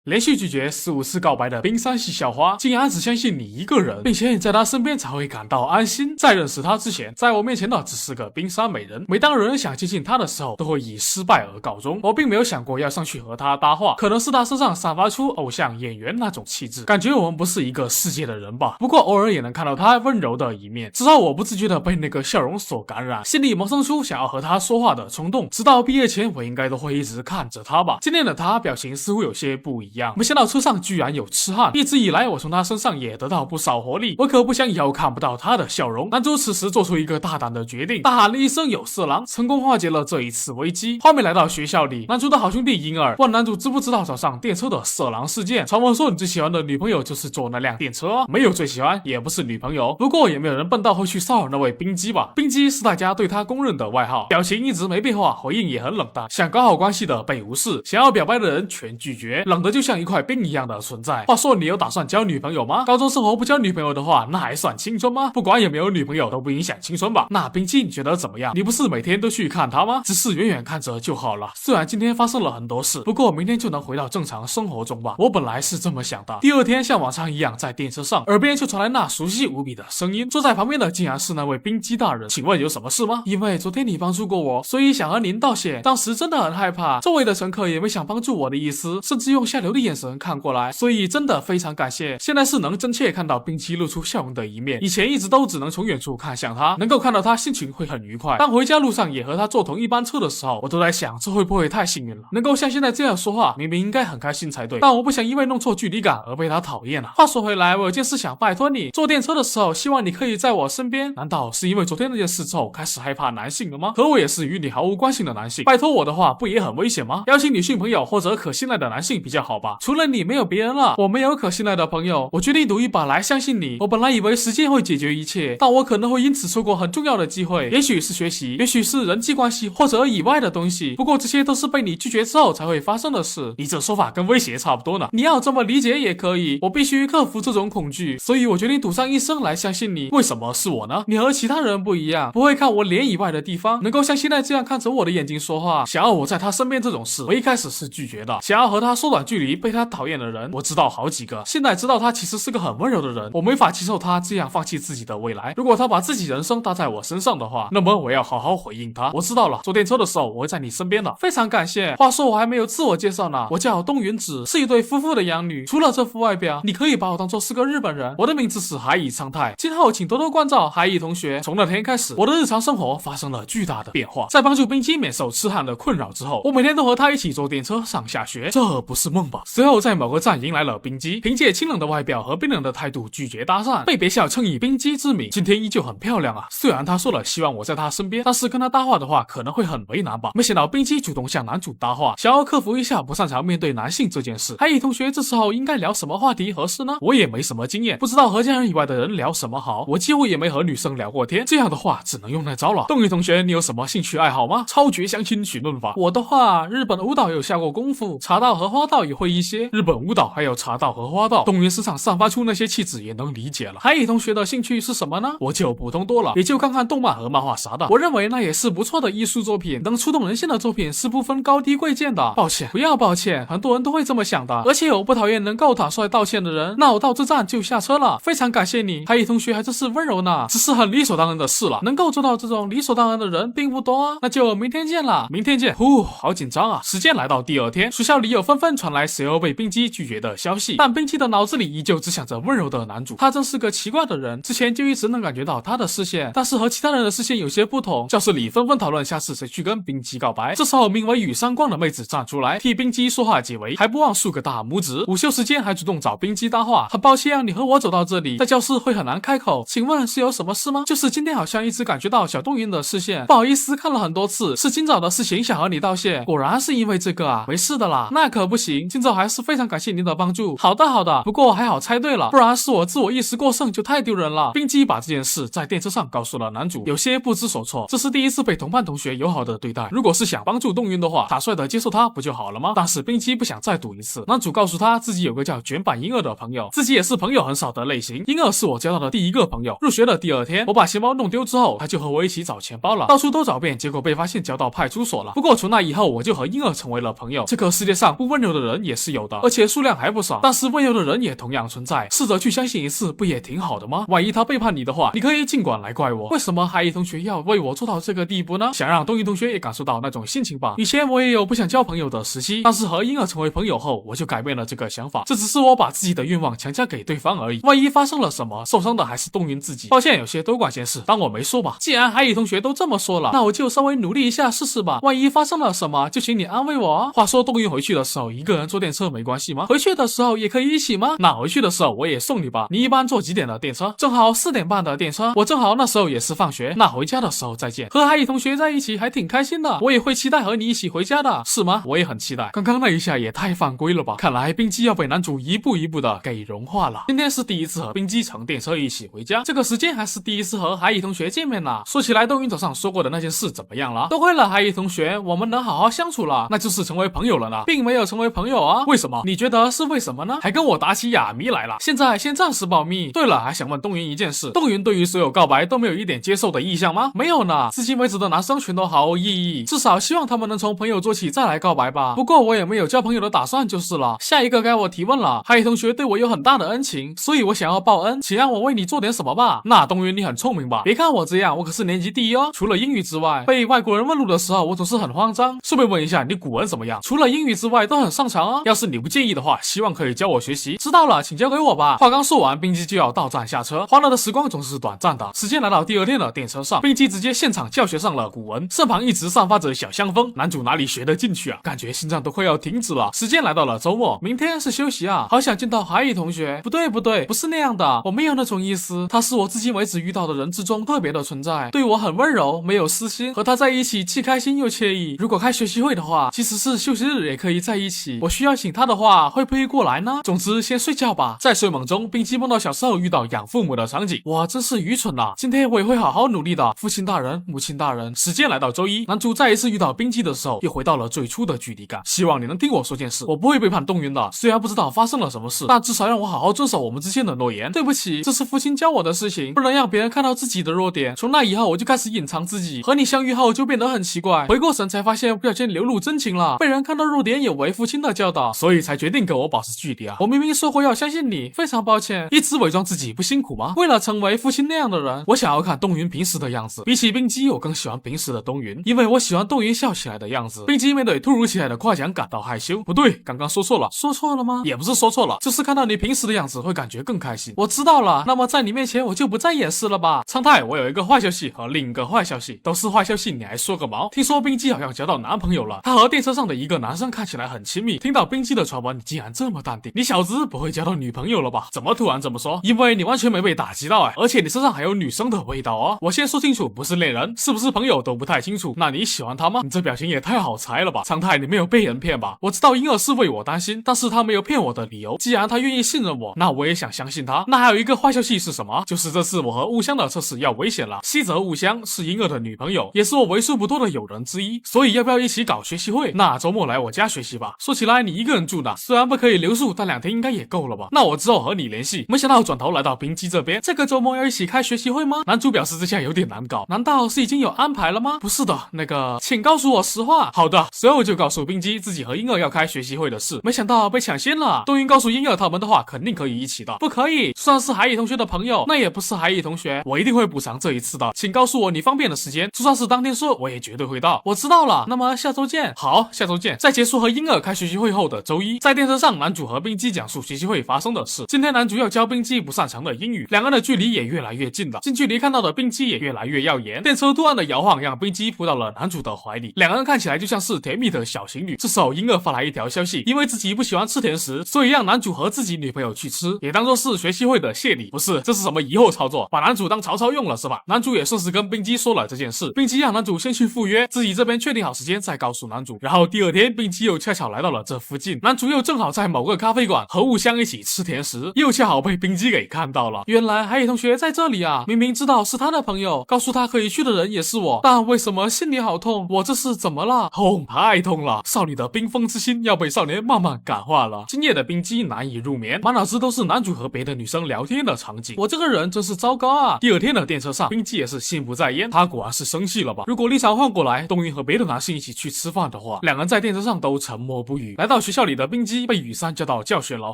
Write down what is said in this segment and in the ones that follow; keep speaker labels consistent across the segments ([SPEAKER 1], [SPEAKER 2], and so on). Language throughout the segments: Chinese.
[SPEAKER 1] 连续拒绝15次告白的冰山系校花，竟然只相信你一个人，并且在他身边才会感到安心。在认识他之前，在我面前的只是个冰山美人。每当有人想接近他的时候，都会以失败而告终。我并没有想过要上去和他搭话，可能是他身上散发出偶像演员那种气质，感觉我们不是一个世界的人吧。不过偶尔也能看到他温柔的一面，直到我不自觉的被那个笑容所感染，心里萌生出想要和他说话的冲动。直到毕业前，我应该都会一直看着他吧。今天的他表情似乎有些不一样，没想到车上居然有痴汉。一直以来，我从他身上也得到不少活力，我可不想以后看不到他的笑容。男主此时做出一个大胆的决定，大喊了一声有色狼，成功化解了这一次危机。画面来到学校里，男主的好兄弟银儿问男主知不知道早上电车的色狼事件。传闻说你最喜欢的女朋友就是坐那辆电车啊，没有最喜欢，也不是女朋友。不过也没有人笨到会去骚扰那位冰姬吧？冰姬是大家对他公认的外号，表情一直没变化，回应也很冷淡，想搞好关系的被无视，想要表白的人全拒绝，冷的就像一块冰一样的存在。话说你有打算交女朋友吗？高中生活不交女朋友的话，那还算青春吗？不管有没有女朋友都不影响青春吧？那冰姬你觉得怎么样？你不是每天都去看她吗？只是远远看着就好了。虽然今天发生了很多事，不过明天就能回到正常生活中吧。我本来是这么想的。第二天像往常一样在电车上，耳边就传来那熟悉无比的声音，坐在旁边的竟然是那位冰姬大人。请问有什么事吗？因为昨天你帮助过我，所以想和您道谢。当时真的很害怕，周围的乘客也没想帮助我的意思，甚至用下流的眼神看过来，所以真的非常感谢。现在是能真切看到冰姬露出笑容的一面，以前一直都只能从远处看向他，能够看到他心情会很愉快。当回家路上也和他坐同一班车的时候，我都在想这会不会太幸运了，能够像现在这样说话，明明应该很开心才对，但我不想因为弄错距离感而被他讨厌了。话说回来，我有件事想拜托你，坐电车的时候希望你可以在我身边。难道是因为昨天那件事之后开始害怕男性了吗？可我也是与你毫无关系的男性，拜托我的话不也很危险吗？邀请女性朋友或者可信赖的男性比较好吧。除了你没有别人了，我没有可信赖的朋友，我决定赌一把来相信你。我本来以为时间会解决一切，但我可能会因此错过很重要的机会，也许是学习，也许是人际关系，或者以外的东西。不过这些都是被你拒绝之后才会发生的事。你这说法跟威胁差不多呢。你要这么理解也可以，我必须克服这种恐惧，所以我决定赌上一生来相信你。为什么是我呢？你和其他人不一样，不会看我脸以外的地方，能够像现在这样看着我的眼睛说话。想要我在他身边这种事，我一开始是拒绝的。想要和他缩短距离，被他讨厌的人，我知道好几个。现在知道他其实是个很温柔的人，我没法接受他这样放弃自己的未来。如果他把自己人生搭在我身上的话，那么我要好好回应他。我知道了，坐电车的时候我会在你身边的。非常感谢。话说我还没有自我介绍呢，我叫东云子，是一对夫妇的养女。除了这副外表，你可以把我当作是个日本人。我的名字是海以昌太，今后请多多关照海以同学。从那天开始，我的日常生活发生了巨大的变化。在帮助冰姬免受痴汉的困扰之后，我每天都和他一起坐电车上下学，这不是梦吧？随后在某个站迎来了冰姬，凭借清冷的外表和冰冷的态度拒绝搭讪，被别校称以冰姬之名。今天依旧很漂亮啊，虽然他说了希望我在他身边，但是跟他搭话的话可能会很为难吧。没想到冰姬主动向男主搭话，想要克服一下不擅长面对男性这件事。海以同学这时候应该聊什么话题合适呢？我也没什么经验，不知道和家人以外的人聊什么好，我几乎也没和女生聊过天，这样的话只能用那招了。东宇同学，你有什么兴趣爱好吗？超绝相亲询问法。我的话，日本舞蹈有下过功夫，茶道和花道也会一些。日本舞蹈还有茶道和花道，东云身上散发出那些气质也能理解了。海以同学的兴趣是什么呢？我就普通多了，也就看看动漫和漫画啥的。我认为那也是不错的艺术作品，能触动人心的作品是不分高低贵贱的。抱歉，不要抱歉，很多人都会这么想的。而且我不讨厌能够坦率道歉的人。那我到这站就下车了，非常感谢你。海以同学还真是温柔呢，只是很理所当然的事了。能够做到这种理所当然的人并不多啊。那就明天见了，明天见。好紧张啊。时间来到第二天，学校里又纷纷传来谁又被冰姬拒绝的消息，但冰姬的脑子里依旧只想着温柔的男主。他真是个奇怪的人，之前就一直能感觉到他的视线，但是和其他人的视线有些不同。教室里纷纷讨论下次谁去跟冰姬告白。这时候名为雨山光的妹子站出来替冰姬说话解围，还不忘竖个大拇指。午休时间还主动找冰姬搭话，很抱歉你和我走到这里，在教室会很难开口，请问是有什么事吗？就是今天好像一直感觉到小东云的视线，不好意思看了很多次，是今早的事情想和你道谢。果然是因为这个啊，没事的啦。那可不行，今早还是非常感谢您的帮助。好的，不过还好猜对了，不然是我自我意识过剩就太丢人了。冰姬把这件事在电车上告诉了男主，有些不知所措，这是第一次被同班同学友好的对待，如果是想帮助东云的话，坦率的接受他不就好了吗？但是冰姬不想再赌一次。男主告诉他自己有个叫卷板婴儿的朋友，自己也是朋友很少的类型。婴儿是我交到的第一个朋友。入学的第二天，我把钱包弄丢之后，他就和我一起找钱包了，到处都找遍，结果被发现交到派出所了。不过从那以后，我就和婴儿成为了朋友。这个世界上不温柔的人也是有的，而且数量还不少，但是温柔的人也同样存在，试着去相信一次不也挺好的吗？万一他背叛你的话，你可以尽管来怪我，为什么海一同学要为我做到这个地步呢？想让东云同学也感受到那种心情吧。以前我也有不想交朋友的时期，但是和婴儿成为朋友后，我就改变了这个想法，这只是我把自己的愿望强加给对方而已，万一发生了什么，受伤的还是东云自己。抱歉有些多管闲事，当我没说吧。既然海一同学都这么说了，那我就稍微努力一下试试吧，万一发生了什么就请你安慰我啊。话说东云回去的时候一个人坐电车没关系吗？回去的时候也可以一起吗？那回去的时候我也送你吧。你一般坐几点的电车？正好4点半的电车，我正好那时候也是放学，那回家的时候再见。和海一同学在一起还挺开心的，我也会期待和你一起回家的，是吗？我也很期待。刚刚那一下也太犯规了吧，看来冰姬要被男主一步一步的给融化了。今天是第一次和冰姬乘电车一起回家，这个时间还是第一次和海一同学见面呢。说起来东云早上说过的那件事怎么样了？都会了，海一同学，我们能好好相处了，那就是成为朋友了呢，并没有成为朋友啊。为什么？你觉得是为什么呢？还跟我打起哑谜来了。现在先暂时保密。对了，还想问东云一件事，东云对于所有告白都没有一点接受的意向吗？没有呢，至今为止的男生全都毫无异议，至少希望他们能从朋友做起再来告白吧。不过我也没有交朋友的打算就是了。下一个该我提问了，海一同学对我有很大的恩情，所以我想要报恩，请让我为你做点什么吧。那东云你很聪明吧？别看我这样，我可是年级第一哦。除了英语之外，被外国人问路的时候我总是很慌张。顺便问一下，你古文怎么样？除了英语之外都很擅长哦。要是你不介意的话，希望可以教我学习。知道了，请交给我吧。话刚说完，冰姬就要到站下车。欢乐的时光总是短暂的，时间来到第二天的电车上，冰姬直接现场教学上了古文，身旁一直散发着小香风。男主哪里学得进去啊？感觉心脏都快要停止了。时间来到了周末，明天是休息啊，好想见到海一同学。不对，不是那样的，我没有那种意思。他是我至今为止遇到的人之中特别的存在，对我很温柔，没有私心，和他在一起既开心又惬意。如果开学习会的话，即使是休息日也可以在一起。我需要请他的话，会不会过来呢？总之先睡觉吧。在睡梦中，冰姬梦到小时候遇到养父母的场景，哇，真是愚蠢啊！今天我也会好好努力的，父亲大人，母亲大人。时间来到周一，男主再一次遇到冰姬的时候，又回到了最初的距离感。希望你能听我说件事，我不会背叛东云的。虽然不知道发生了什么事，但至少让我好好遵守我们之间的诺言。对不起，这是父亲教我的事情，不能让别人看到自己的弱点。从那以后，我就开始隐藏自己，和你相遇后就变得很奇怪。回过神才发现不小心流露真情了，被人看到弱点有违父亲的教导，所以才决定跟我保持距离啊。我明明说过要相信你，非常抱歉。一直伪装自己不辛苦吗？为了成为父亲那样的人，我想要看东云平时的样子。比起冰姬，我更喜欢平时的东云，因为我喜欢东云笑起来的样子。冰姬面对突如其来的夸奖感到害羞。不对，刚刚说错了。说错了吗？也不是说错了，就是看到你平时的样子会感觉更开心。我知道了，那么在你面前我就不再掩饰了吧。常态，我有一个坏消息和另一个坏消息，都是坏消息，你还说个毛？听说冰姬好像交到男朋友了，她和电车上的一个男生看起来很亲密。听到冰姬的传闻，你竟然这么淡定，你小子不会交到女朋友了吧？怎么突然这么说？因为你完全没被打击到而且你身上还有女生的味道哦。我先说清楚，不是恋人，是不是朋友都不太清楚。那你喜欢他吗？你这表情也太好猜了吧。常态，你没有被人骗吧？我知道婴儿是为我担心，但是他没有骗我的理由。既然他愿意信任我，那我也想相信他。那还有一个坏消息是什么？就是这次我和雾香的测试要危险了。西泽雾香是婴儿的女朋友，也是我为数不多的友人之一，所以要不要一起搞学习会？那周末来我家学习吧。说起来你一个人住呢，虽然不可以留宿，但2天应该也够了吧？那我之后和你联系。没想到转头来到冰姬这边，这个周末要一起开学习会吗？男主表示这下有点难搞，难道是已经有安排了吗？不是的，那个请告诉我实话。好的，随后就告诉冰姬自己和婴儿要开学习会的事，没想到被抢先了。东云告诉婴儿他们的话肯定可以一起的。不可以，算是海野同学的朋友，那也不是海野同学，我一定会补偿这一次的，请告诉我你方便的时间，就算是当天说我也绝对会到。我知道了，那么下周见。好，下周见。在结束和婴儿开学习会后的周一，在电车上男主和冰姬讲述学习会发生的事。今天男主要教冰姬不擅长的英语，两人的距离也越来越近了，近距离看到的冰姬也越来越耀眼。电车突然的摇晃让冰姬扑到了男主的怀里，两人看起来就像是甜蜜的小情侣。这时候婴儿发来一条消息，因为自己不喜欢吃甜食，所以让男主和自己女朋友去吃，也当做是学习会的谢礼。不是，这是什么疑惑操作？把男主当曹操用了是吧？男主也顺势跟冰姬说了这件事，冰姬让男主先去赴约，自己这边确定好时间再告诉男主。然后第二天，冰姬又恰巧来到了这附近，男主又正好在某个咖啡馆和雾香一起吃甜食，又恰好被冰姬给看到了。原来海野同学在这里啊！明明知道是他的朋友，告诉他可以去的人也是我，但为什么心里好痛？我这是怎么了？痛，太痛了！少女的冰封之心要被少年慢慢感化了。今夜的冰姬难以入眠，满脑子都是男主和别的女生聊天的场景。我这个人真是糟糕啊！第二天的电车上，冰姬也是心不在焉，她果然是生气了吧？如果立场换过来，东云和别的男性一起去吃饭的话，两人在电车上都沉默不语。来到到学校里的冰姬被雨山叫到教学楼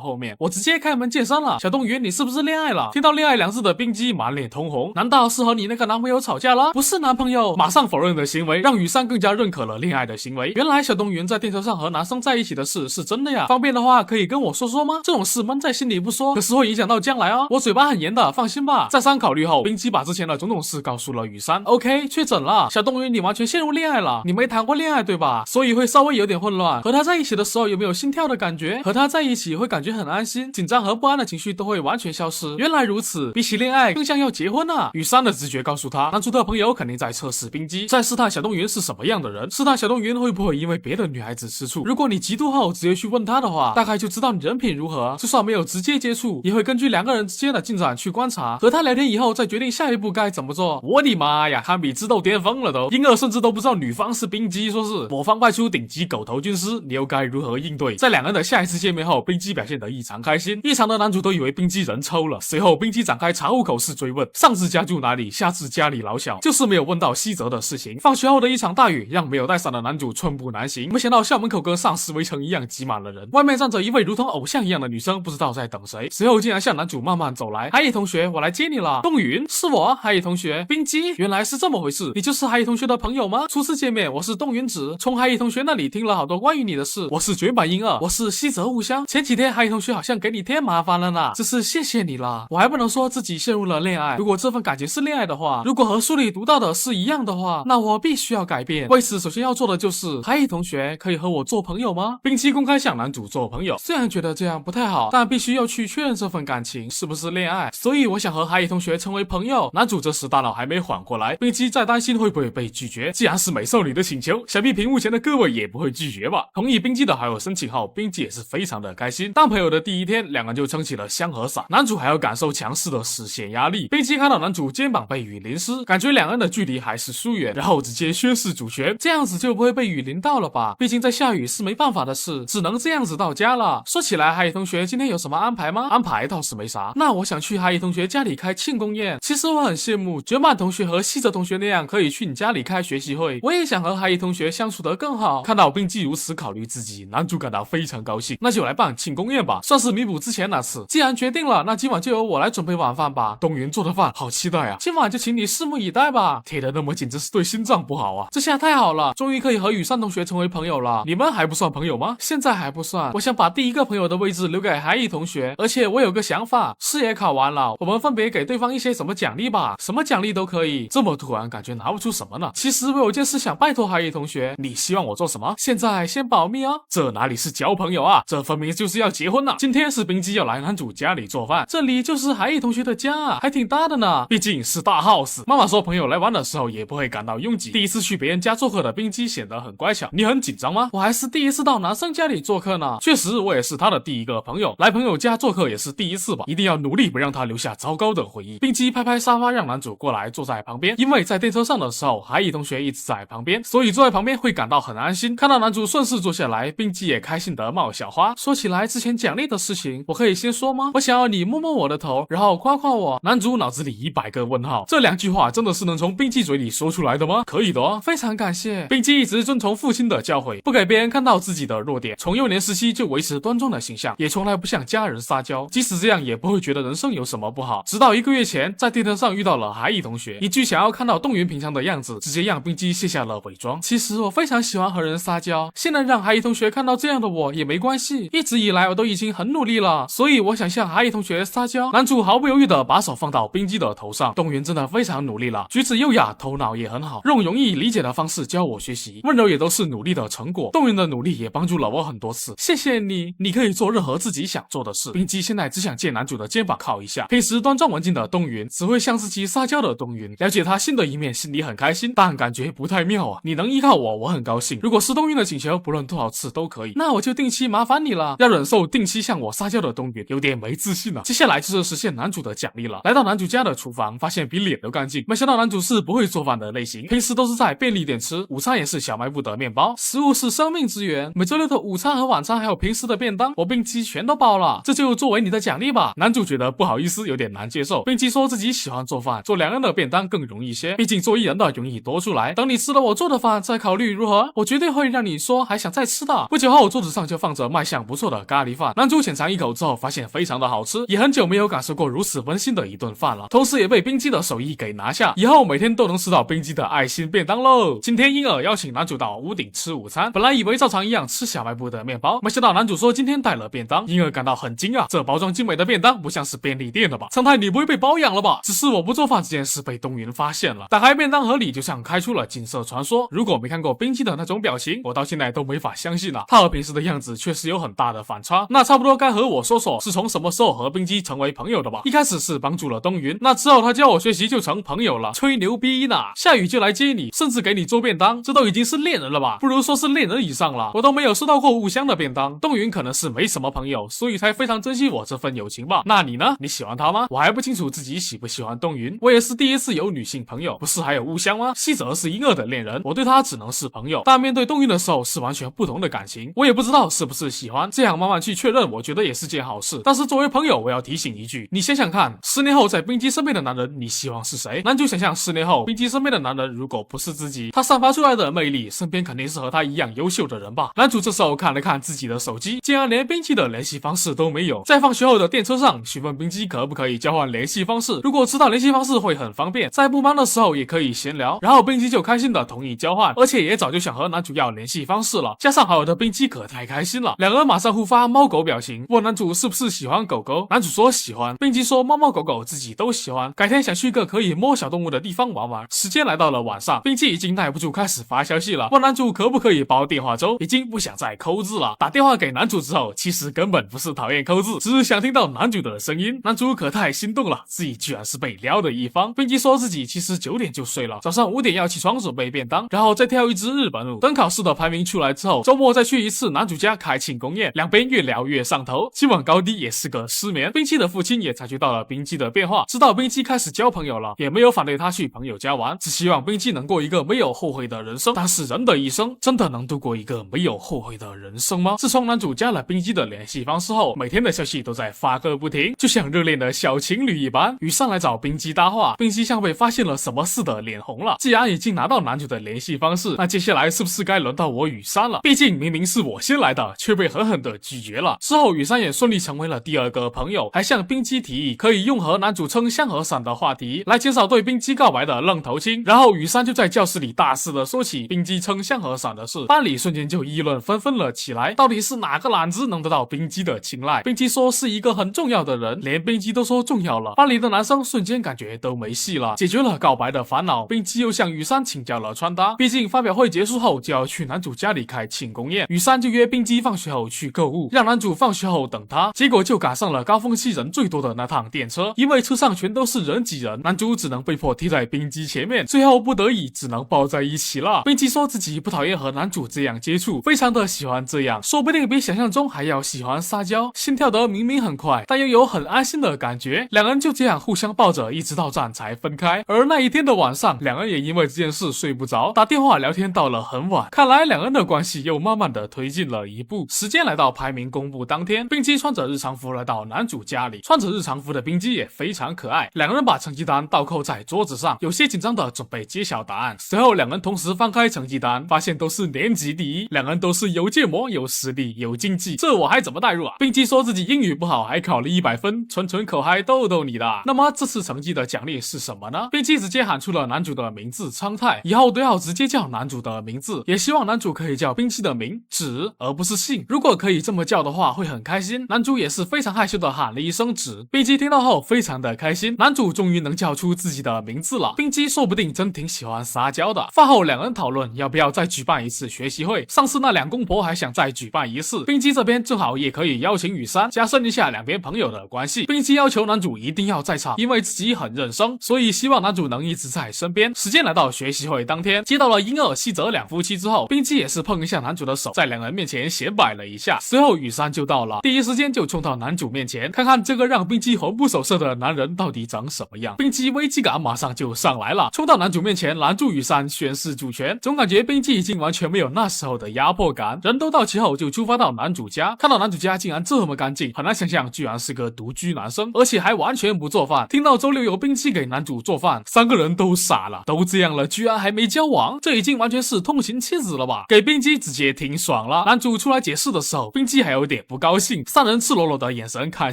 [SPEAKER 1] 后面，我直接开门见山了，小冬云，你是不是恋爱了？听到恋爱两字的冰姬满脸通红，难道是和你那个男朋友吵架了？不是男朋友，马上否认的行为让雨山更加认可了恋爱的行为。原来小冬云在电车上和男生在一起的事是真的呀，方便的话可以跟我说说吗？这种事闷在心里不说，可是会影响到将来哦。我嘴巴很严的，放心吧。再三考虑后，冰姬把之前的种种事告诉了雨山。OK， 确诊了，小冬云，你完全陷入恋爱了，你没谈过恋爱对吧？所以会稍微有点混乱。和他在一起的时候有没有心跳的感觉？和他在一起会感觉很安心，紧张和不安的情绪都会完全消失。原来如此，比起恋爱更像要结婚啊。雨山的直觉告诉他，男主的朋友肯定在测试冰姬，在试探小冬云是什么样的人，试探小冬云会不会因为别的女孩子吃醋。如果你嫉妒后直接去问他的话，大概就知道你人品如何。就算没有直接接触，也会根据两个人之间的进展去观察，和他聊天以后再决定下一步该怎么做。我的妈呀，堪比智斗巅峰了都。婴儿甚至都不知道女方是冰姬，说是我方派出顶级狗头军师，你又该如何应对？在两人的下一次见面后，冰姬表现得异常开心，异常的男主都以为冰姬人抽了。随后冰姬展开查户口式追问，上次家住哪里，下次家里老小，就是没有问到西泽的事情。放学后的一场大雨让没有带伞的男主寸步难行，没想到校门口跟丧尸围城一样挤满了人，外面站着一位如同偶像一样的女生，不知道在等谁。随后竟然向男主慢慢走来，海野同学，我来接你了。冬云，是我，海野同学。冰姬，原来是这么回事，你就是海野同学的朋友吗？初次见面，我是冬云子，从海野同学那里听了好多关于你的事。我是绝版婴儿，我是西泽雾香。前几天海野同学好像给你添麻烦了呢，只是谢谢你了。我还不能说自己陷入了恋爱，如果这份感情是恋爱的话，如果和书里读到的是一样的话，那我必须要改变。为此首先要做的就是海野同学可以和我做朋友吗？冰姬公开向男主做朋友，虽然觉得这样不太好，但必须要去确认这份感情是不是恋爱，所以我想和海野同学成为朋友。男主这时大脑还没缓过来，冰姬在担心会不会被拒绝，既然是美少女的请求，想必屏幕前的各位也不会拒绝吧。同意冰姬的好友申请后，冰姬也是非常的开心。当朋友的第一天，两人就撑起了香和伞，男主还要感受强势的视线压力。冰姬看到男主肩膀被雨淋湿，感觉两人的距离还是疏远，然后直接宣示主权，这样子就不会被雨淋到了吧？毕竟在下雨是没办法的事，只能这样子到家了。说起来，海野同学今天有什么安排吗？安排倒是没啥，那我想去海野同学家里开庆功宴。其实我很羡慕卷满同学和西泽同学那样可以去你家里开学习会，我也想和海野同学相处得更好。看到冰姬如此考虑自己，男主感到非常高兴，那就来办庆功宴吧，算是弥补之前那次。既然决定了，那今晚就由我来准备晚饭吧。冬云做的饭好期待啊，今晚就请你拭目以待吧。贴得那么紧，真是对心脏不好啊。这下太好了，终于可以和雨山同学成为朋友了。你们还不算朋友吗？现在还不算，我想把第一个朋友的位置留给海野同学，而且我有个想法，试也考完了，我们分别给对方一些什么奖励吧，什么奖励都可以。这么突然，感觉拿不出什么呢。其实我有件事想拜托海野同学，你希望我做什么？现在先保密哦。这哪里是交朋友啊，这分明就是要结婚啊。今天是冰姬要来男主家里做饭，这里就是海野同学的家啊，还挺大的呢，毕竟是大 house。妈妈说朋友来玩的时候也不会感到拥挤。第一次去别人家做客的冰姬显得很乖巧。你很紧张吗？我还是第一次到男生家里做客呢。确实，我也是他的第一个朋友，来朋友家做客也是第一次吧，一定要努力不让他留下糟糕的回忆。冰姬拍拍沙发，让男主过来坐在旁边，因为在电车上的时候，海野同学一直在旁边，所以坐在旁边会感到很安心。看到男主顺势坐下来，冰姬也开心得冒小花。说起来之前奖励的事情，我可以先说吗？我想要你摸摸我的头，然后夸夸我。男主脑子里100个问号，这两句话真的是能从冰姬嘴里说出来的吗？可以的哦，非常感谢。冰姬一直遵从父亲的教诲，不给别人看到自己的弱点，从幼年时期就维持端庄的形象，也从来不向家人撒娇，即使这样也不会觉得人生有什么不好。直到1个月前，在电车上遇到了海野同学，一句想要看到冬云平常的样子，直接让冰姬卸下了伪装。其实我非常喜欢和人撒娇，现在让海野同学看到这样的我也没关系，一直以来我都已经很努力了，所以我想向海野同学撒娇。男主毫不犹豫的把手放到冰姬的头上，冬云真的非常努力了，举止优雅，头脑也很好，用容易理解的方式教我学习，温柔也都是努力的成果。冬云的努力也帮助了我很多次，谢谢你，你可以做任何自己想做的事。冰姬现在只想借男主的肩膀靠一下。平时端庄文静的冬云只会向自己撒娇的冬云，了解他新的一面，心里很开心，但感觉不太妙啊。你能依靠我，我很高兴。如果是冬云的请求，不论多少次都可以，那我就定期麻烦你了。要忍受定期向我撒娇的冬云，有点没自信了。接下来就是实现男主的奖励了。来到男主家的厨房，发现比脸都干净。没想到男主是不会做饭的类型，平时都是在便利店吃，午餐也是小卖部的面包。食物是生命之源，每周六的午餐和晚餐还有平时的便当，我冰姬全都包了，这就作为你的奖励吧。男主觉得不好意思，有点难接受。冰姬说自己喜欢做饭，做2人的便当更容易些，毕竟做1人的容易多出来。等你吃了我做的饭再考虑如何，我绝对会让你说还想再吃的。不久后后桌子上就放着卖相不错的咖喱饭，男主浅尝一口之后发现非常的好吃，也很久没有感受过如此温馨的一顿饭了，同时也被冰姬的手艺给拿下，以后每天都能吃到冰姬的爱心便当喽。今天因而邀请男主到屋顶吃午餐，本来以为照常一样吃小卖部的面包，没想到男主说今天带了便当，因而感到很惊讶，这包装精美的便当不像是便利店的吧？常态你不会被包养了吧？只是我不做饭这件事被东云发现了，打开便当盒里就像开出了金色传说，如果没看过冰姬的那种表情，我到现在都没法相信啊，他和平时的样子确实有很大的反差。那差不多该和我说说是从什么时候和冰姬成为朋友的吧？一开始是帮助了东云，那之后他教我学习就成朋友了，吹牛逼呢！下雨就来接你，甚至给你做便当，这都已经是恋人了吧？不如说是恋人以上了，我都没有收到过雾香的便当。东云可能是没什么朋友，所以才非常珍惜我这份友情吧？那你呢？你喜欢他吗？我还不清楚自己喜不喜欢东云，我也是第一次有女性朋友，不是还有雾香吗？西泽是婴儿的恋人，我对他只能是朋友，但面对东云的时候是完全不同的感情，我也不知道是不是喜欢，这样慢慢去确认，我觉得也是件好事。但是作为朋友，我要提醒一句，你想想看，10年后在冰姬身边的男人，你希望是谁？男主想象10年后冰姬身边的男人如果不是自己，他散发出来的魅力，身边肯定是和他一样优秀的人吧。男主这时候看了看自己的手机，竟然连冰姬的联系方式都没有，在放学后的电车上询问冰姬可不可以交换联系方式，如果知道联系方式会很方便，在不忙的时候也可以闲聊，然后冰姬就开心的同意交换，而且也早就想和男主要联系方式了，加上好友的冰姬可太开心了，两人马上互发猫狗表情，问男主是不是喜欢狗狗，男主说喜欢，冰姬说猫猫狗狗自己都喜欢，改天想去一个可以摸小动物的地方玩玩。时间来到了晚上，冰姬已经耐不住开始发消息了，问男主可不可以煲电话粥，已经不想再抠字了。打电话给男主之后，其实根本不是讨厌抠字，只是想听到男主的声音。男主可太心动了，自己居然是被撩的一方。冰姬说自己其实9点就睡了，早上5点要起床准备便当，然后再跳一支日本舞。等考试的排名出来之后，周末再去一次男主家开庆功宴，两边越聊越上头，今晚高低也是个失眠。冰姬的父亲也察觉到了冰姬的变化，知道冰姬开始交朋友了，也没有反对他去朋友家玩，只希望冰姬能过一个没有后悔的人生。但是人的一生真的能度过一个没有后悔的人生吗？自从男主加了冰姬的联系方式后，每天的消息都在发个不停，就像热恋的小情侣一般。雨上来找冰姬搭话，冰姬像被发现了什么似的脸红了，既然已经拿到男主的联系方式，那接下来是不是该轮到我雨山了？毕竟明明是我先来的，却被狠狠的拒绝了。之后雨山也顺利成为了第2个朋友，还向冰姬提议可以用和男主撑香河伞的话题来减少对冰姬告白的愣头青。然后雨山就在教室里大肆的说起冰姬撑香河伞的事，班里瞬间就议论纷纷了起来，到底是哪个懒子能得到冰姬的青睐？冰姬说是一个很重要的人，连冰姬都说重要了，班里的男生瞬间感觉都没戏了。解决了告白的烦恼，冰姬又向雨山请教了穿搭，毕竟发表会结束后就要去男主家里开庆功宴，雨山就约冰姬放学后去购物，让男主放学后等他，结果就赶上了高峰期人最多的那趟电车，因为车上全都是人挤人，男主只能被迫贴在冰姬前面，最后不得已只能抱在一起了。冰姬说自己不讨厌和男主这样接触，非常的喜欢这样，说不定比想象中还要喜欢撒娇，心跳得明明很快，但又有很安心的感觉。两人就这样互相抱着一直到站才分开。而那一天的晚上，两人也因为这件事睡不着，打电话聊天到了很晚，看来两人的关系又慢慢的推进了一步。时间来到排名公布当天，冰姬穿着日常服来到男主家里，穿着日常服的冰姬也非常可爱，两人把成绩单倒扣在桌子上，有些紧张的准备揭晓答案。随后两人同时翻开成绩单，发现都是年级第一，两人都是有建模、有实力、有经济，这我还怎么代入啊？冰姬说自己英语不好，还考了100分，纯纯口嗨逗逗你的。那么这次成绩的奖励是什么呢？冰姬直接喊出了男主的名字昌太，以后都要直接叫男主的名字，也希望男主可以叫冰姬的名芷而不是姓，如果可以这么叫的话会很开心。男主也是非常害羞的喊了一声芷，冰姬听到后非常的开心，男主终于能叫出自己的名字了。冰姬说不定真挺喜欢撒娇的。饭后两人讨论要不要再举办一次学习会，上次那两公婆还想再举办一次，冰姬这边正好也可以邀请雨山，加深一下两边朋友的关系。冰姬要求男主一定要在场，因为自己很认生，所以希望男主能一直在身边。时间来到学习会当天，接到了婴儿西泽两夫妻之后，冰姬也是碰一下男主的手，在两人面前显摆了一下。随后雨山就到了，第一时间就冲到男主面前，看看这个让冰姬魂不守舍的男人到底长什么样。冰姬危机感马上就上来了，冲到男主面前拦住雨山，宣示主权。总感觉冰姬已经完全没有那时候的压迫感。人都到齐后就出发到男主家，看到男主家竟然这么干净，很难想象居然是个独居男生，而且还完全不做饭。听到周六有冰姬给男主做饭，三个人都傻了，都这样了居然还没交往，这已经完全是痛心妻子了吧？给冰姬直接挺爽忙了。男主出来解释的时候，冰姬还有点不高兴，三人赤裸裸的眼神看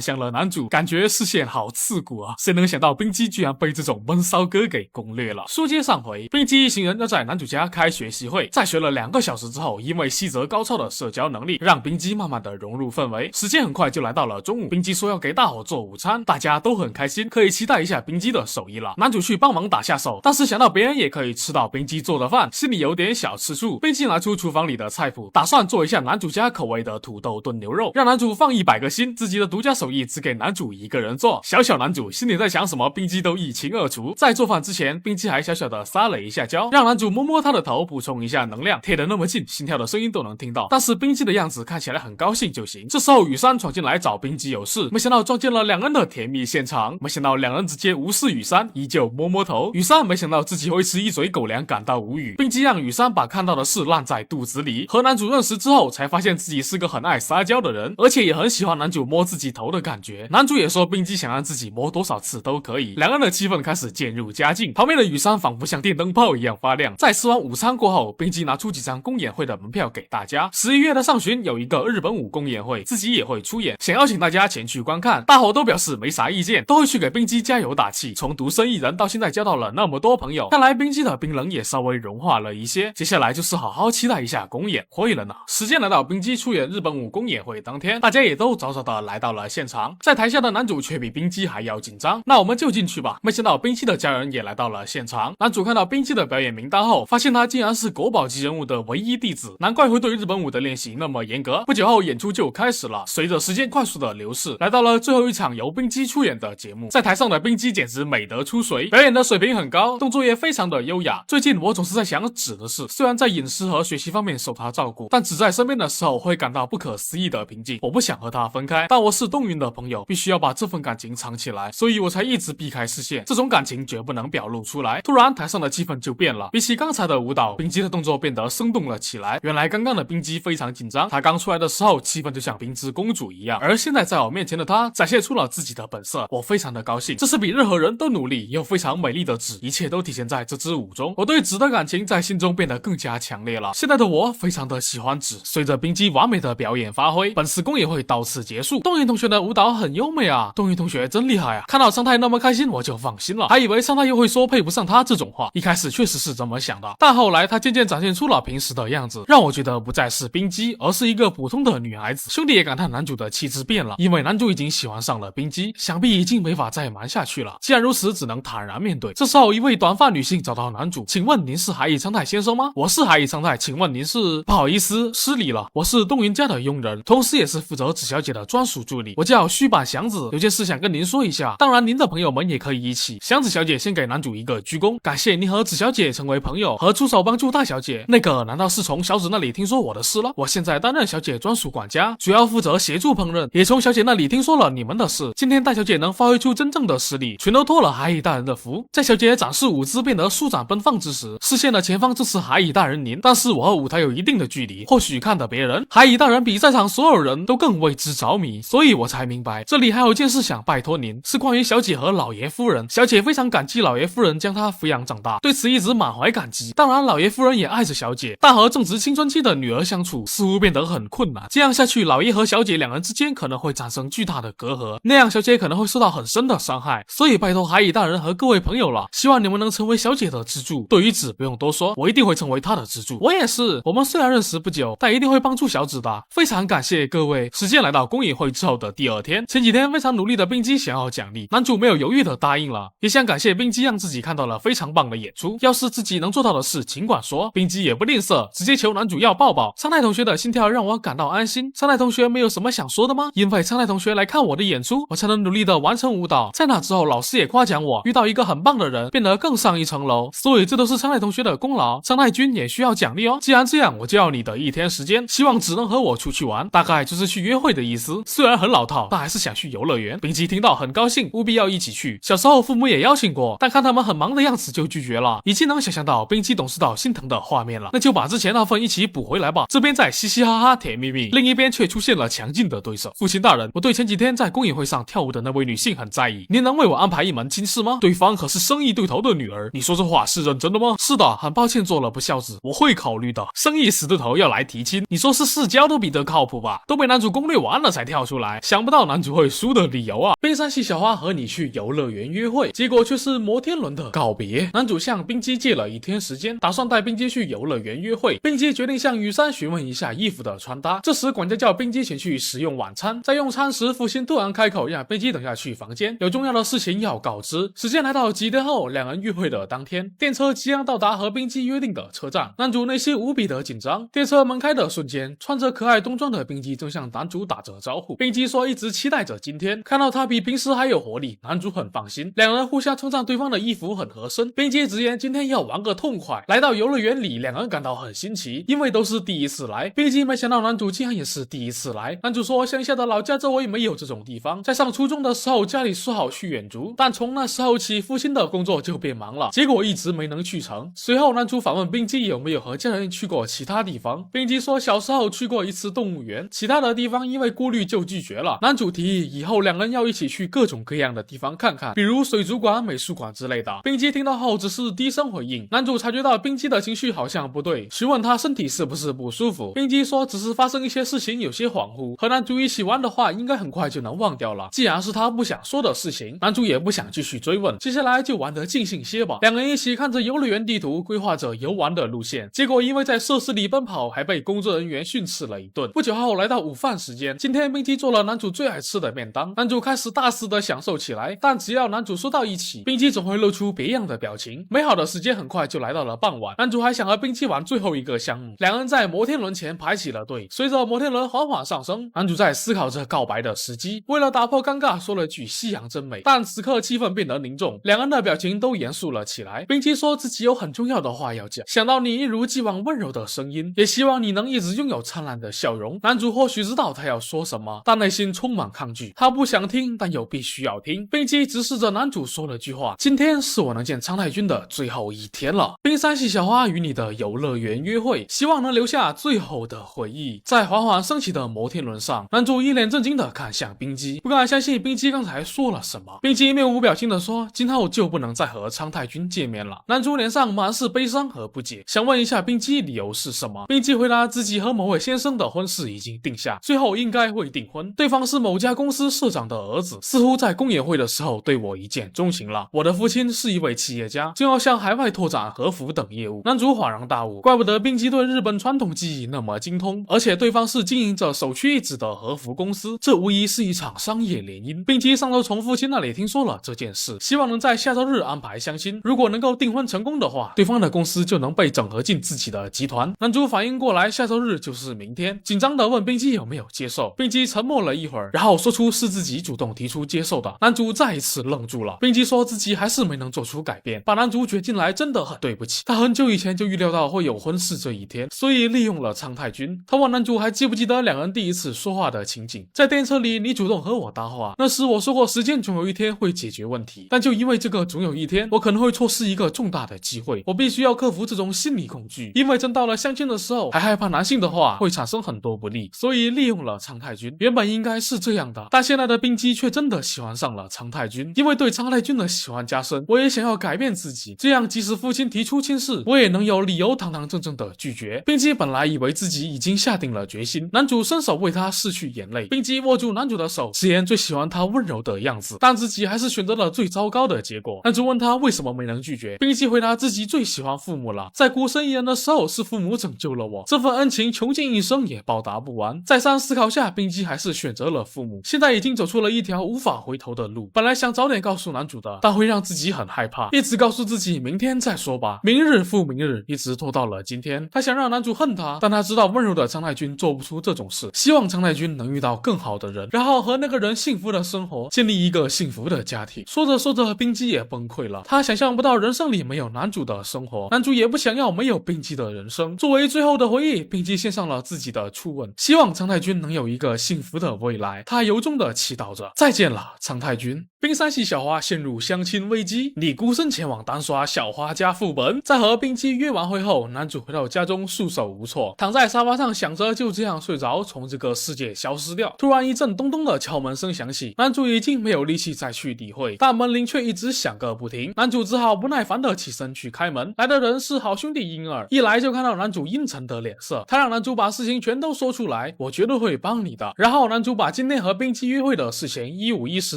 [SPEAKER 1] 向了男主，感觉视线好刺骨啊！谁能想到冰姬居然被这种闷骚哥给攻略了。书接上回，冰姬一行人要在男主家开学习会，在学了2个小时之后，因为西泽高超的社交能力，让冰姬慢慢的融入氛围。时间很快就来到了中午，冰姬说要给大伙做午餐，大家都很开心，可以期待一下冰姬的手艺了。男主去帮忙打下手，但是想到别人也可以吃到冰姬做的饭，心里有点小吃醋。冰姬拿出厨房里的菜谱，打算做一下男主家口味的土豆炖牛肉，让男主放100个心，自己的独家手艺只给男主一个人做。小男主心里在想什么，冰姬都一清二楚。在做饭之前，冰姬还小小的撒了一下娇，让男主摸摸她的头，补充一下能量，贴得那么近，心跳的声音都能听到。但是冰姬的样子看起来很高兴就行。这时候羽山闯进来找冰姬有事，没想到撞见了2人的甜蜜现场，没想到2人直接无视羽山，依旧摸摸头。羽山没想到自己会吃一嘴狗粮，感到无语。冰姬让羽山把看到的事烂在肚子里。和男主认识之后，才发现自己是个很爱撒娇的人，而且也很喜欢男主摸自己头的感觉。男主也说冰姬想让自己摸多少次都可以。2人的气氛开始渐入佳境，旁边的羽山仿佛像电灯泡一样发亮。在吃完午餐过后，冰姬拿出几张公演会的门票给大家。11月的上旬有一个日本舞公演会，自己也会出演，想邀请大家前去观看。大伙都表示没啥意见，都会去给冰姬加油打气。从独身一人到现在交到了那么多朋友，看来冰姬的冰冷也稍微融化了一些。接下来就是好好期待一下公演会了呢。时间来到冰姬出演日本舞公演会当天，大家也都早早的来到了现场。在台下的男主却比冰姬还要紧张，那我们就进去吧。没想到冰姬的家人也来到了现场。男主看到冰姬的表演名单后，发现她竟然是国宝级人物的唯一弟子，难怪会对日本舞的练习那么严格。不久后演出就开始了，随着时间快速的流逝，来到了最后一场由冰姬出演的节目。在台上的冰姬简直美得出水，表演的水平很高，动作也非常的优雅。最近我总是在想纸的事，虽然在饮食和学习方面受她照顾，但纸在身边的时候会感到不可思议的平静。我不想和她分开，但我是东云的朋友，必须要把这份感情藏起来，所以我才一直避开视线，这种感情绝不能表露出来。突然台上的气氛就变了，比起刚才的舞蹈，冰姬的动作变得生动了起来。原来刚刚的冰姬非常紧张，她刚出来的时候气氛就像冰之公主一样，而现在在我面前的她展现出了自己的本色，我非常的高兴。这是比任何人都努力又非常美丽的纸，一切都体现在这支舞中。我对纸的感情在心中变得更加强烈了。现在的我非常的喜欢纸。随着冰姬完美的表演发挥，本次公演会到此结束。东云同学的舞蹈很优美啊，东云同学真厉害啊！看到桑太那么开心，我就放心了，还以为桑太又会说配不上他这种话。一开始确实是这么想的，但后来他渐渐展现出了平时的样子，让我觉得不再是冰姬，而是一个普通的女孩子。兄弟也感叹男主的气质变了，因为男主已经喜欢上了冰姬，想必已经没法再瞒下去了。既然如此，只能坦然面对。这时候一位短发女性找到男主，请问您是海以昌太先生吗？我是海以昌太，请问您是？不好意思，失礼了，我是东云家的佣人，同时也是负责纸小姐的专属助理，我叫须坂祥子，有件事想跟您说一下，当然您的朋友们也可以一起。祥子小姐先给男主一个鞠躬，感谢您和纸小姐成为朋友，和出手帮助大小姐。那个难道是从小子那里听说我的事了？我现在担任小姐专属管家，主要负责协助烹饪，也从小姐那里听说了你们的事。今天大小姐能发挥出真正的实力，全都托了海以大人的福。在小姐展示舞姿变得舒展奔放之时，视线的前方就是海以大人您，但是我和舞台有一定的距离，或许看的别人，海以大人比在场所有人都更为之着迷，所以我才明白这里还有件事想拜托您，是关于小姐和老爷夫人。小姐非常感激老爷夫人将她抚养长大，对此一直满怀感激。当然老爷夫人也爱着小姐，但和正值青春期的女儿相处似乎变得很困难，这样下去老爷和小姐两人之间可能会产生巨大的隔阂，那样小姐可能会受到很深的伤害，所以拜托海以大人和各位朋友了，希望你们能成为小姐的支柱。对于纸不用多说，我一定会成为她的支柱。我也是，我们虽然认识不久，但一定会帮助小子的，非常感谢各位。时间来到公演会之后的第2天，前几天非常努力的冰姬想要奖励，男主没有犹豫的答应了，也想感谢冰姬让自己看到了非常棒的演出，要是自己能做到的事尽管说。冰姬也不吝啬，直接求男主要抱抱。苍太同学的心跳让我感到安心，苍太同学没有什么想说的吗？因为苍太同学来看我的演出，我才能努力的完成舞蹈，在那之后老师也夸奖我遇到一个很棒的人，变得更上一层楼，所以这都是苍太同学的功劳，苍太君也需要奖励哦。既然这样，我就要你的1天时间，希望只能和我出去玩，大概就是去约会的意思，虽然很老套，但还是想去游乐园。冰姬听到很高兴，务必要一起去。小时候父母也邀请过，但看他们很忙的样子就拒绝了，已经能想象到冰姬懂事到心疼的画面了，那就把之前那份一起补回来吧。这边在嘻嘻哈哈甜蜜蜜，另一边却出现了强劲的对手。父亲大人，我对前几天在公演会上跳舞的那位女性很在意，您能为我安排一门亲事吗？对方可是生意对头的女儿，你说这话是认真的吗？是的，很抱歉做了不孝子，我会考虑的。生意死对头要来来提亲，你说是世交都比得靠谱吧？都被男主攻略完了才跳出来，想不到男主会输的理由啊！冰山系小花和你去游乐园约会，结果却是摩天轮的告别。男主向冰姬借了1天时间，打算带冰姬去游乐园约会。冰姬决定向羽山询问一下衣服的穿搭。这时管家叫冰姬前去食用晚餐，在用餐时父亲突然开口让冰姬等下去房间，有重要的事情要告知。时间来到几天后，两人约会的当天，电车即将到达和冰姬约定的车站，男主内心无比的紧张。电车门开的瞬间，穿着可爱冬装的冰姬正向男主打着招呼。冰姬说一直期待着今天，看到他比平时还有活力，男主很放心。两人互相称赞对方的衣服很合身。冰姬直言今天要玩个痛快。来到游乐园里，两人感到很新奇，因为都是第一次来。冰姬没想到男主竟然也是第一次来。男主说乡下的老家周围没有这种地方，在上初中的时候家里说好去远足，但从那时候起父亲的工作就变忙了，结果一直没能去成。随后男主反问冰姬有没有和家人去过其他地方，冰姬说小时候去过一次动物园，其他的地方因为顾虑就拒绝了。男主提议以后两人要一起去各种各样的地方看看，比如水族馆、美术馆之类的。冰姬听到后只是低声回应。男主察觉到冰姬的情绪好像不对，询问她身体是不是不舒服。冰姬说只是发生一些事情有些恍惚，和男主一起玩的话应该很快就能忘掉了。既然是他不想说的事情，男主也不想继续追问，接下来就玩得尽兴些吧。两人一起看着游乐园地图，规划着游玩的路线，结果因为在设施里奔跑，还被工作人员训斥了一顿。不久后来到午饭时间，今天冰姬做了男主最爱吃的便当，男主开始大肆的享受起来。但只要男主说到一起，冰姬总会露出别样的表情。美好的时间很快就来到了傍晚，男主还想和冰姬玩最后一个项目。两人在摩天轮前排起了队，随着摩天轮缓缓上升，男主在思考着告白的时机。为了打破尴尬，说了句夕阳真美。但此刻气氛变得凝重，两人的表情都严肃了起来。冰姬说自己有很重要的话要讲，想到你一如既往温柔的声音，也希望你能一直拥有灿烂的笑容。男主或许知道他要说什么，但内心充满抗拒，他不想听，但又必须要听。冰姬直视着男主说了句话，今天是我能见苍太君的最后一天了。冰山系小花与你的游乐园约会，希望能留下最后的回忆。在缓缓升起的摩天轮上，男主一脸震惊的看向冰姬，不敢相信冰姬刚才说了什么。冰姬面无表情的说，今后就不能再和苍太君见面了。男主脸上满是悲伤和不解，想问一下冰姬理由是什么。冰姬回答自己和某位先生的婚事已经定下，最后应该会订婚，对方是某家公司社长的儿子，似乎在公演会的时候对我一见钟情了。我的父亲是一位企业家，正要向海外拓展和服等业务。男主恍然大悟，怪不得冰姬对日本传统技艺那么精通，而且对方是经营着首屈一指的和服公司，这无疑是一场商业联姻。冰姬上周从父亲那里听说了这件事，希望能在下周日安排相亲，如果能够订婚成功的话，对方的公司就能被整合进自己的集团。男主反应过来下周日就是明天，紧张的问冰姬有没有接受。冰姬沉默了一会儿，然后说出是自己主动提出接受的。男主再一次愣住了。冰姬说自己还是没能做出改变，把男主卷进来真的很对不起，他很久以前就预料到会有婚事这一天，所以利用了苍太君。他问男主还记不记得两人第一次说话的情景，在电车里你主动和我搭话，那时我说过时间总有一天会解决问题，但就因为这个总有一天，我可能会错失一个重大的机会，我必须要克服这种心理恐惧，因为真到了相亲的时候还害怕男性的话会产生很多不利，所以利用了苍太君。原本应该是这样的，但现在的冰姬却真的喜欢上了苍太君，因为对苍太君的喜欢加深，我也想要改变自己，这样即使父亲提出亲事，我也能有理由堂堂正正的拒绝。冰姬本来以为自己已经下定了决心，男主伸手为她拭去眼泪，冰姬握住男主的手，直言最喜欢他温柔的样子，但自己还是选择了最糟糕的结果。男主问他为什么没能拒绝，冰姬回答自己最喜欢父母了，在孤身一人的时候是父母拯救了我，这份恩情穷尽一生也报答不完。再三思考下，冰姬还是选择了父母，现在已经走出了一条无法回头的路。本来想早点告诉男主的，但会让自己很害怕，一直告诉自己明天再说吧，明日复明日，一直拖到了今天。他想让男主恨他，但他知道温柔的苍太君做不出这种事，希望苍太君能遇到更好的人，然后和那个人幸福的生活，建立一个幸福的家庭。说着说着，冰姬也崩溃了，他想象不到人生里没有男主的生活，男主也不想要没有冰姬的人生。作为最后的回忆，冰姬献上了自己的初吻，希望苍太君能有一个幸福的未来，他由衷的祈祷着。再见了，苍太君。冰山系小花陷入相亲危机，你孤身前往单刷小花家副本。在和冰姬约完会后，男主回到家中束手无措，躺在沙发上想着就这样睡着，从这个世界消失掉。突然一阵咚咚的敲门声响起，男主已经没有力气再去理会，但门铃却一直响个不停。男主只好不耐烦的起身去开门，来的人是好兄弟婴儿，一来就看到男主阴沉的脸色，他让男主把事情全都说出来，我绝对会帮你的。然后男主把今天和冰姬约会的事情一五一十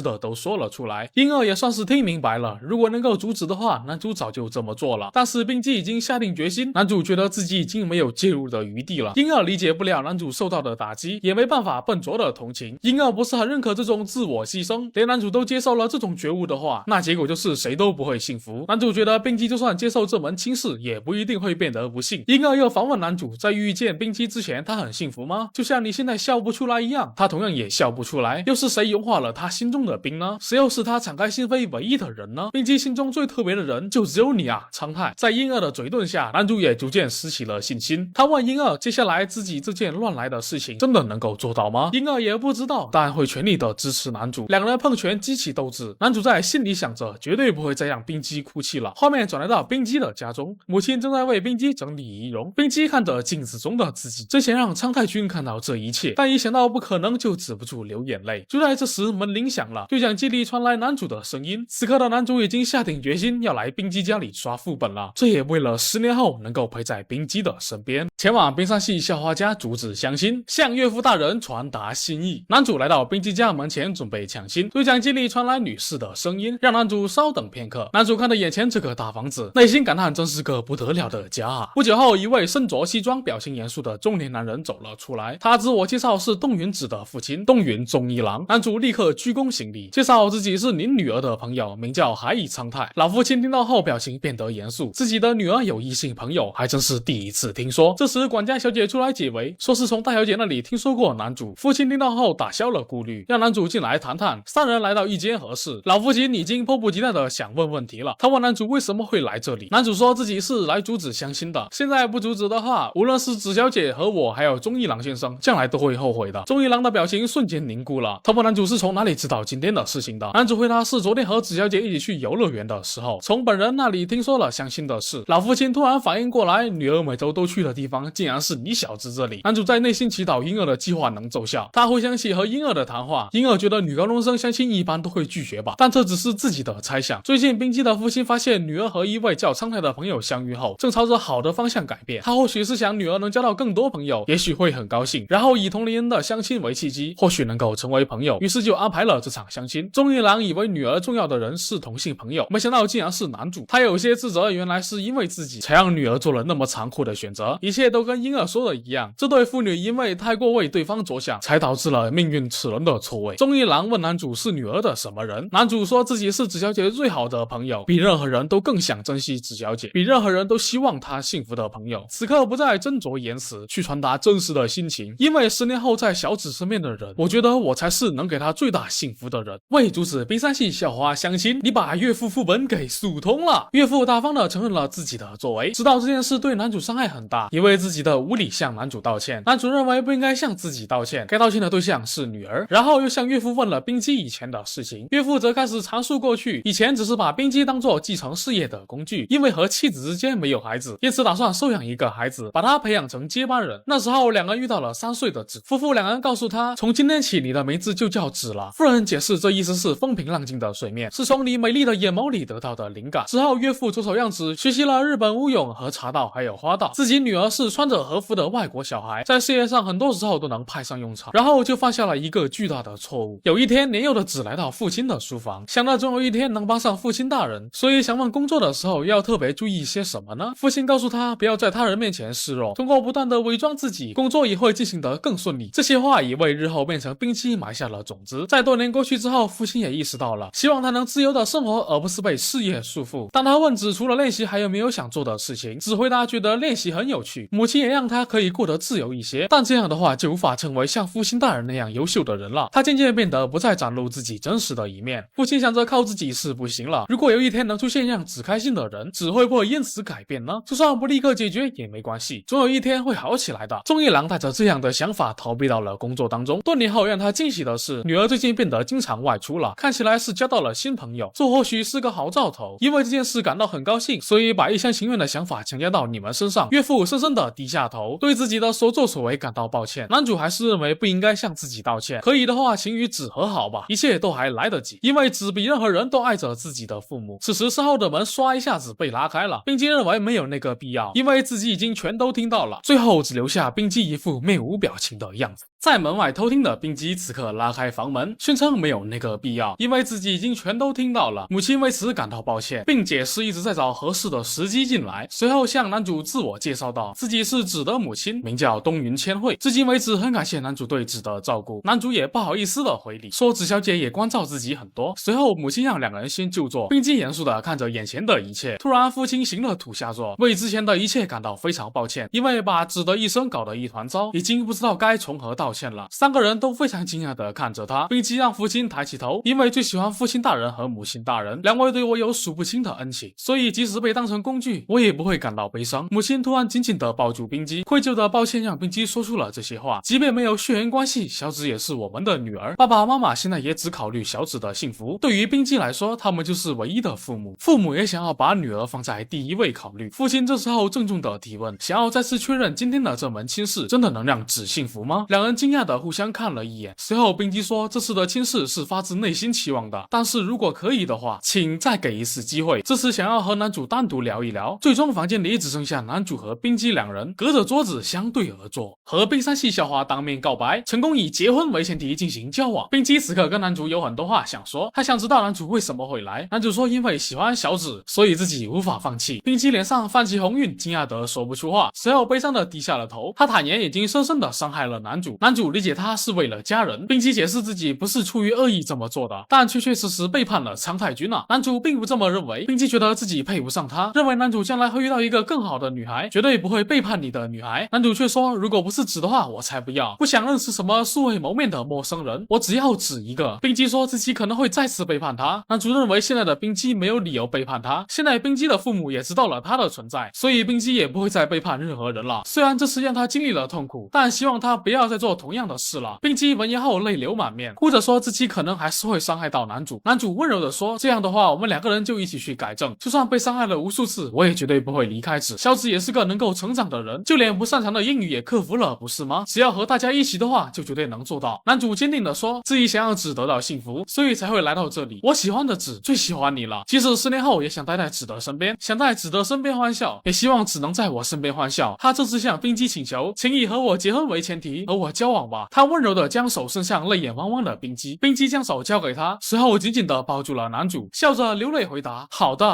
[SPEAKER 1] 的都说了出来，婴儿也算是听明白了，如果能够阻止的话，男主早就这么做了。但是冰姬已经下定决心，男主觉得自己已经没有介入的余地了。婴儿理解不了男主受到的打击，也没办法笨拙的同情。婴儿不是很认可这种自我牺牲，连男主都接受了这种觉悟的话，那结果就是谁都不会幸福。男主觉得冰姬就算接受这门亲事，也不一定会变得不幸。婴儿又反问男主，在遇见冰姬之前，他很幸福吗？就像你现在笑不出来一样，他同样也笑不出来。又是谁融化了他心中的冰呢？谁又是他敞开心扉唯一的人呢？冰姬心中最特别的人就只有你啊，苍太。在婴儿的嘴遁下，男主也逐渐失去了信心。他问婴儿，接下来自己这件乱来的事情真的能够做到吗？婴儿也不知道，但会全力的支持男主。两人碰拳激起斗志，男主在心里想着绝对不会再让冰姬哭泣了。画面转来到冰姬的家中，母亲正在为冰姬整理仪容。冰姬看着镜子中的自己，真想让苍太君看到这一切，但一想到不可能就止不住流眼泪。就在这时，门铃响了，对讲机里传来男主的声音。此刻的男主已经下定决心要来冰姬家里刷副本了，这也为了10年后能够陪在冰姬的身边。前往冰山系校花家阻止相亲，向岳父大人传达心意。男主来到冰姬家门前准备抢亲，对讲机里传来女士的声音，让男主稍等片刻。男主看着眼前这个大房子，内心感叹真是个不得了的家啊。不久后，一位身着西装表情严肃的中年男人走了出来，他自我介绍是东云子的父亲东云忠一郎。男主立刻鞠躬行礼，介绍自己是您女儿的朋友，名叫海以苍太。老父亲听到后表情变得严肃，自己的女儿有异性朋友还真是第一次听说。这时管家小姐出来解围，说是从大小姐那里听说过男主。父亲听到后打消了顾虑，让男主进来谈谈。三人来到一间和室，老父亲已经迫不及待的想问问题了。他问男主为什么会来这里，男主说自己是来阻止相亲的，现在不阻止的话，无论是子小姐和我还有忠一郎先生将来都会后悔的。忠一郎的表情瞬间凝固了，他问男主是从哪里知道今天的事情的。男主回答是昨天和子小姐一起去游乐园的时候，从本人那里听说了相亲的事。老父亲突然反应过来，女儿每周都去的地方竟然是你小子这里。男主在内心祈祷婴儿的计划能奏效。他回想起和婴儿的谈话，婴儿觉得女高中生相亲一般都会拒绝吧，但这只是自己的猜想。最近冰姬的父亲发现女儿和一位叫苍太的朋友相遇后，正朝着好的方向改变。他或许是想女儿能交到更多朋友，也许会很高兴，然后以同龄人的相亲为契机，或许能够成为朋友，于是就安排了这场相亲。忠一郎以为女儿重要的人是同性朋友，没想到竟然是男主。他有些自责，原来是因为自己才让女儿做了那么残酷的选择，一切都跟婴儿说的一样。这对父女因为太过为对方着想，才导致了命运齿轮的错位。忠一郎问男主是女儿的什么人，男主说自己是子小姐最好的朋友，比任何人都更想珍惜子小姐，比任何人都希望她幸福的朋友。此刻不再斟酌言辞，去传达真实的心情，因为10年后在小紫身边的人，我觉得我才是能给她最大幸福的人。为阻止冰山系校花相亲，你把岳父副本给疏通了。岳父大方的承认了自己的作为，知道这件事对男主伤害很大，也为自己的无理向男主道歉。男主认为不应该向自己道歉，该道歉的对象是女儿。然后又向岳父问了冰姬以前的事情，岳父则开始阐述过去，以前只是把冰姬当作继承事业的工具，因为和妻子之间没有孩子，因此打算收养一个孩子，把他培养成接班人。那时候两人遇到了3岁的子夫妇，两人告诉他，从今天起你的名字就叫子了。夫人解释这意思是风平浪静的水面，是从你美丽的眼眸里得到的灵感。之后岳父着手样子学习了日本巫泳和茶道还有花道，自己女儿是穿着和服的外国小孩，在事业上很多时候都能派上用场。然后就犯下了一个巨大的错误。有一天年幼的子来到父亲的书房，想到总有一天能帮上父亲大人，所以想问工作的时候要特别注意些什么呢？父亲告诉他不要在他人面前示弱，通过不断的伪装自己，工作也会进行得更顺利。这些话也为日后变成冰姬埋下了种子。在多年过去之后，父亲也意识到了，希望他能自由的生活，而不是被事业束缚。当他问子除了练习还有没有想做的事情，子回答觉得练习很有趣，母亲也让他可以过得自由一些，但这样的话就无法成为像父亲大人那样优秀的人了。他渐渐变得不再展露自己真实的一面。父亲想着靠自己是不行了，如果有一天能出现让子开心的人，子会不会因此改变呢？就算不立刻解决也没关系，总有一天会好起来的。忠一郎带着这样的想法逃避到了工作当中。多年后让他惊喜的是，女儿最近变得经常外出了，看起来是交到了新朋友，这或许是个好兆头。因为这件事感到很高兴，所以把一厢情愿的想法强加到你们身上。岳父深深的低下头，对自己的所作所为感到抱歉。男主还是认为不应该向自己道歉，可以的话请与子和好吧，一切都还来得及。因为子比任何人都爱着自己的父母。此时身后的门唰一下子被拉开了，冰姬认为没有那个必要，因为自己已经全都听到了。最后只留下冰姬一副面无表情的样子。在门外偷听的冰姬此刻拉开房门，宣称没有那个必要，因为自己已经全都听到了。母亲为此感到抱歉，并解释一直在找合适的时机进来。随后向男主自我介绍道，自己是芷的母亲，名叫东云千惠，至今为止很感谢男主对芷的照顾。男主也不好意思的回礼，说芷小姐也关照自己很多。随后母亲让两人先就坐，冰姬严肃的看着眼前的一切。突然父亲行了土下座，为之前的一切感到非常抱歉，因为把芷的一生搞得一团糟，已经不知道该从何道歉了。三个人都非常惊讶的看着他。冰姬让父亲抬起头，因为最喜欢父亲大人和母亲大人，两位对我有数不清的恩情，所以即使被当成工具，我也不会感到悲伤。母亲突然紧紧的抱住冰姬，愧疚的抱歉让冰姬说出了这些话。即便没有血缘关系，小芷也是我们的女儿，爸爸妈妈现在也只考虑小芷的幸福。对于冰姬来说，他们就是唯一的父母，父母也想要把女儿放在第一位考虑。父亲这时候郑重的提问，想要再次确认今天的这门亲事真的能让芷幸福吗？两人惊讶的互相看了一眼，随后冰姬说，这次的亲事是发自内心期望的，但是如果可以的话，请再给一次机会。这次想要和男主单独聊一聊。最终房间里只剩下男主和冰姬两人，隔着桌子相对而坐，和冰山系校花当面告白，成功以结婚为前提进行交往。冰姬此刻跟男主有很多话想说，他想知道男主为什么会来。男主说因为喜欢小芷，所以自己无法放弃。冰姬脸上泛起红晕，惊讶得说不出话，随后悲伤的低下了头。他坦言已经深深的伤害了男主，男主理解他是为了家人。冰姬解释自己不是出于恶意这么做的，但确确实实背叛了苍太君啊。男主并不这么认为，冰姬觉得自己配不上他，认为男主将来会遇到一个更好的女孩，绝对不会背叛你的女孩。男主却说，如果不是芷的话，我才不要，不想认识什么素未谋面的陌生人，我只要芷一个。冰姬说自己可能会再次背叛他，男主认为现在的冰姬没有理由背叛他，现在冰姬的父母也知道了他的存在，所以冰姬也不会再背叛任何人了。虽然这次让他经历了痛苦，但希望他不要再做同样的事了。冰姬闻言后泪流满面，哭着说自己可能还是会伤害到男主。男主温柔的说，这样的话我们两个人就一起去改正，就算被伤害了无数次，我也绝对不会离开芷。小芷也是个能够成长的人，就连不擅长的英语也克服了，不是吗？只要和大家一起的话，就绝对能做到。男主坚定的说，自己想要芷得到幸福，所以才会来到这里。我喜欢的芷最喜欢你了，即使10年后也想待在芷的身边，想在芷的身边欢笑，也希望芷能在我身边欢笑。他这次向冰姬请求，请以和我结婚为前提，和我交往吧。他温柔的将手伸向泪眼汪汪的冰姬，冰姬将手交给他，随后紧紧的抱住了男主，笑着流泪回答，好的。